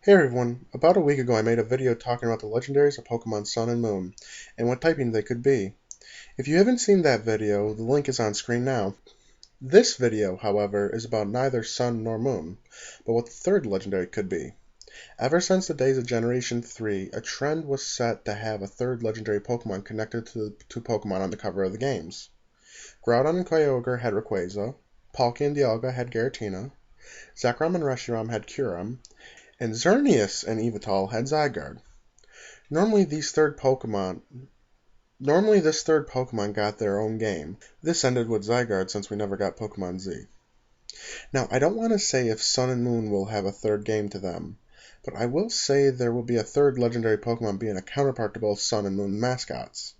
Hey everyone, about a week ago I made a video talking about the legendaries of Pokemon Sun and Moon, and what typing they could be. If you haven't seen that video, the link is on screen now. This video, however, is about neither Sun nor Moon, but what the third legendary could be. Ever since the days of Generation 3, a trend was set to have a third legendary Pokemon connected to the two Pokemon on the cover of the games. Groudon and Kyogre had Rayquaza, Palkia and Dialga had Giratina, Zekrom and Reshiram had Kyurem, and Xerneas and Yveltal had Zygarde. Normally this third Pokemon got their own game. This ended with Zygarde since we never got Pokemon Z. Now, I don't want to say if Sun and Moon will have a third game to them, but I will say there will be a third legendary Pokemon being a counterpart to both Sun and Moon mascots.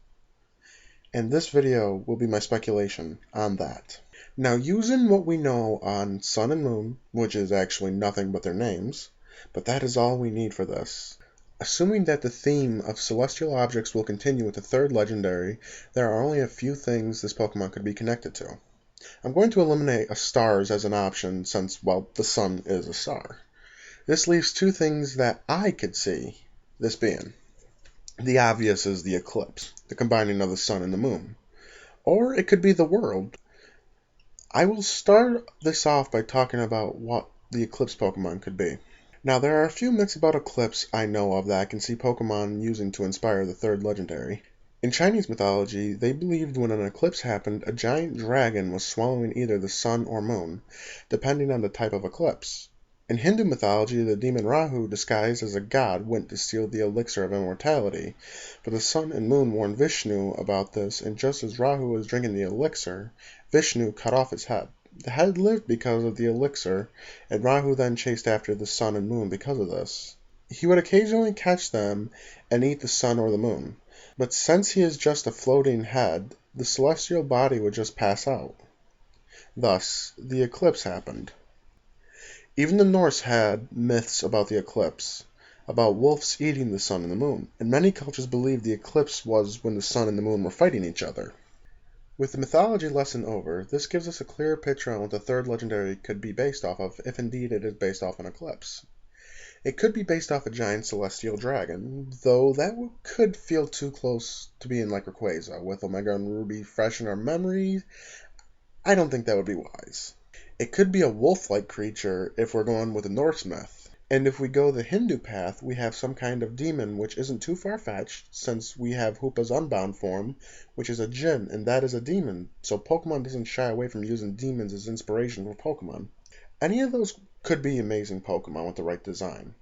And this video will be my speculation on that. Now, using what we know on Sun and Moon, which is actually nothing but their names, but that is all we need for this. Assuming that the theme of celestial objects will continue with the third legendary, there are only a few things this Pokemon could be connected to. I'm going to eliminate stars as an option since, well, the sun is a star. This leaves two things that I could see this being. The obvious is the eclipse, the combining of the sun and the moon. Or it could be the world. I will start this off by talking about what the eclipse Pokemon could be. Now, there are a few myths about Eclipse I know of that I can see Pokemon using to inspire the third legendary. In Chinese mythology, they believed when an eclipse happened, a giant dragon was swallowing either the sun or moon, depending on the type of eclipse. In Hindu mythology, the demon Rahu, disguised as a god, went to steal the elixir of immortality, but the sun and moon warned Vishnu about this, and just as Rahu was drinking the elixir, Vishnu cut off his head. The head lived because of the elixir, and Rahu then chased after the sun and moon because of this. He would occasionally catch them and eat the sun or the moon, but since he is just a floating head, the celestial body would just pass out. Thus, the eclipse happened. Even the Norse had myths about the eclipse, about wolves eating the sun and the moon, and many cultures believed the eclipse was when the sun and the moon were fighting each other. With the mythology lesson over, this gives us a clearer picture on what the third legendary could be based off of, if indeed it is based off an eclipse. It could be based off a giant celestial dragon, though that could feel too close to being like Rayquaza. With Omega and Ruby fresh in our memory, I don't think that would be wise. It could be a wolf-like creature if we're going with a Norse myth. And if we go the Hindu path, we have some kind of demon, which isn't too far-fetched, since we have Hoopa's unbound form, which is a djinn, and that is a demon, so Pokemon doesn't shy away from using demons as inspiration for Pokemon. Any of those could be amazing Pokemon with the right design.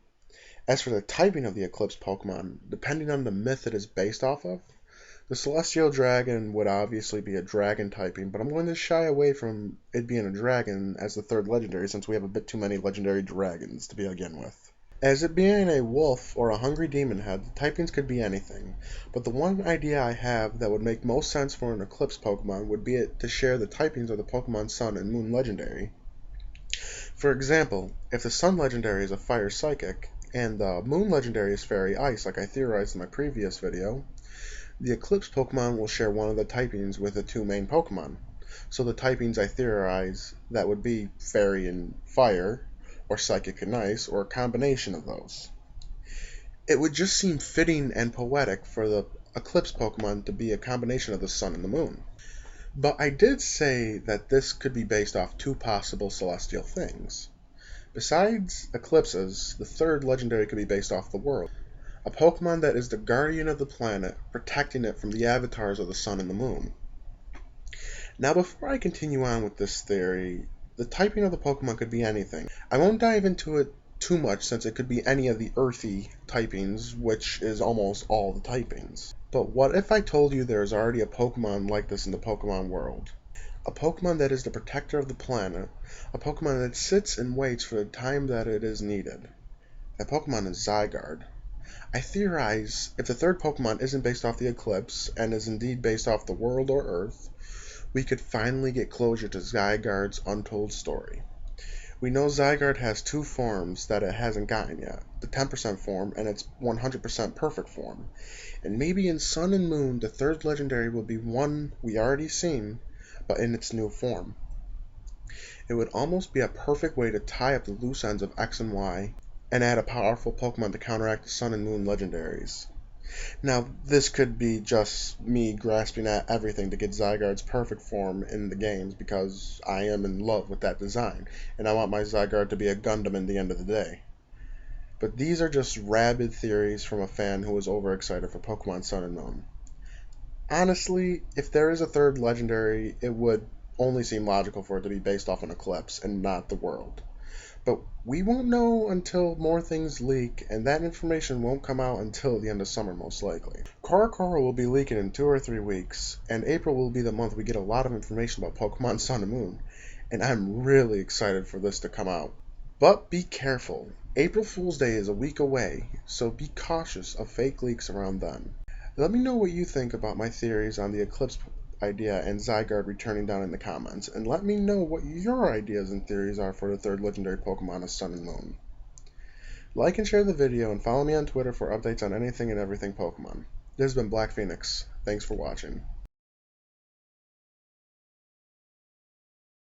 As for the typing of the Eclipse Pokemon, depending on the myth it is based off of, the Celestial Dragon would obviously be a dragon typing, but I'm going to shy away from it being a dragon as the third legendary since we have a bit too many legendary dragons to begin with. As it being a wolf or a hungry demon head, the typings could be anything, but the one idea I have that would make most sense for an Eclipse Pokemon would be to share the typings of the Pokemon Sun and Moon legendary. For example, if the Sun legendary is a Fire Psychic, and the Moon legendary is Fairy Ice like I theorized in my previous video, the Eclipse Pokemon will share one of the typings with the two main Pokemon. So the typings I theorize that would be Fairy and Fire, or Psychic and Ice, or a combination of those. It would just seem fitting and poetic for the Eclipse Pokemon to be a combination of the Sun and the Moon. But I did say that this could be based off two possible celestial things. Besides eclipses, the third legendary could be based off the world. A Pokemon that is the guardian of the planet, protecting it from the avatars of the sun and the moon. Now, before I continue on with this theory, the typing of the Pokemon could be anything. I won't dive into it too much since it could be any of the earthy typings, which is almost all the typings. But what if I told you there is already a Pokemon like this in the Pokemon world? A Pokemon that is the protector of the planet, a Pokemon that sits and waits for the time that it is needed. That Pokemon is Zygarde. I theorize if the third Pokemon isn't based off the Eclipse, and is indeed based off the world or Earth, we could finally get closure to Zygarde's untold story. We know Zygarde has two forms that it hasn't gotten yet, the 10% form and its 100% perfect form. And maybe in Sun and Moon, the third legendary will be one we already seen, but in its new form. It would almost be a perfect way to tie up the loose ends of X and Y. and add a powerful Pokemon to counteract the Sun and Moon legendaries. Now, this could be just me grasping at everything to get Zygarde's perfect form in the games because I am in love with that design, and I want my Zygarde to be a Gundam in the end of the day. But these are just rabid theories from a fan who was overexcited for Pokemon Sun and Moon. Honestly, if there is a third legendary, it would only seem logical for it to be based off an eclipse and not the world. But we won't know until more things leak, and that information won't come out until the end of summer most likely. Korokoro will be leaking in 2 or 3 weeks, and April will be the month we get a lot of information about Pokemon Sun and Moon, and I'm really excited for this to come out. But be careful. April Fool's Day is a week away, so be cautious of fake leaks around then. Let me know what you think about my theories on the eclipse idea and Zygarde returning down in the comments, and let me know what your ideas and theories are for the third legendary Pokemon of Sun and Moon. Like and share the video, and follow me on Twitter for updates on anything and everything Pokemon. This has been Black Phoenix. Thanks for watching.